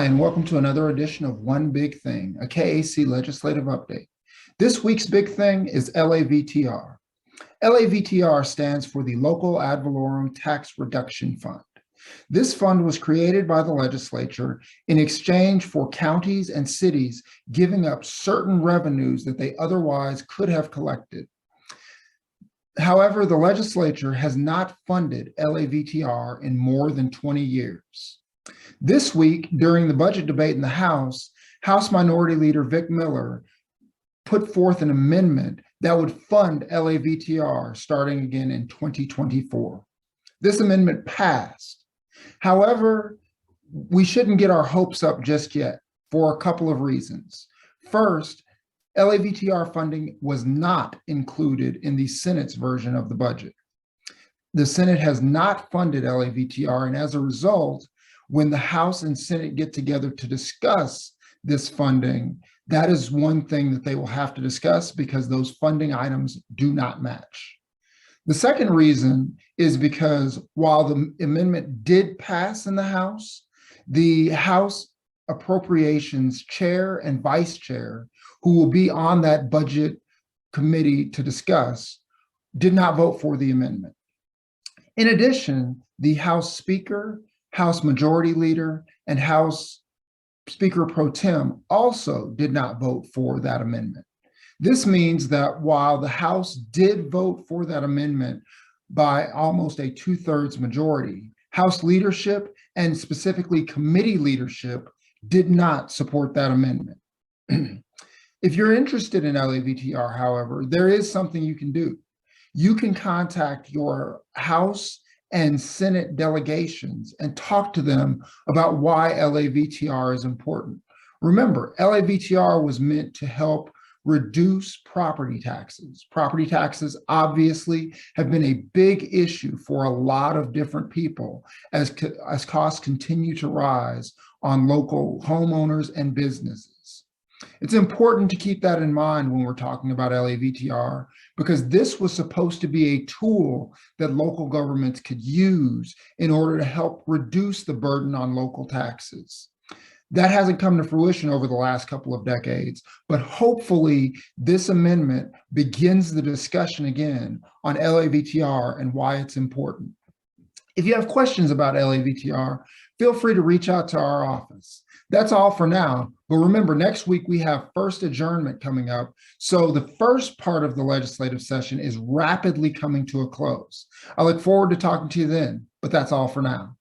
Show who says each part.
Speaker 1: Hi, and welcome to another edition of One Big Thing, a KAC legislative update. This week's big thing is LAVTR. LAVTR stands for the Local Ad Valorem Tax Reduction Fund. This fund was created by the legislature in exchange for counties and cities giving up certain revenues that they otherwise could have collected. However, the legislature has not funded LAVTR in more than 20 years. This week, during the budget debate in the House Minority Leader Vic Miller put forth an amendment that would fund LAVTR starting again in 2024. This amendment passed. However, we shouldn't get our hopes up just yet for a couple of reasons. First, LAVTR funding was not included in the Senate's version of the budget. The Senate has not funded LAVTR, and as a result, when the House and Senate get together to discuss this funding, that is one thing that they will have to discuss because those funding items do not match. The second reason is because while the amendment did pass in the House Appropriations Chair and Vice Chair, who will be on that budget committee to discuss, did not vote for the amendment. In addition, the House Speaker, House Majority Leader, and House Speaker Pro Tem also did not vote for that amendment. This means that while the House did vote for that amendment by almost a 2/3 majority, House leadership and specifically committee leadership did not support that amendment. If you're interested in LAVTR, however, there is something you can do. You can contact your House and Senate delegations and talk to them about why LAVTR is important. Remember, LAVTR was meant to help reduce property taxes. Property taxes obviously have been a big issue for a lot of different people as costs continue to rise on local homeowners and businesses. It's important to keep that in mind when we're talking about LAVTR, because this was supposed to be a tool that local governments could use in order to help reduce the burden on local taxes. That hasn't come to fruition over the last couple of decades, but hopefully this amendment begins the discussion again on LAVTR and why it's important. If you have questions about LAVTR, feel free to reach out to our office. That's all for now, but remember, next week we have first adjournment coming up, so the first part of the legislative session is rapidly coming to a close. I look forward to talking to you then, but that's all for now.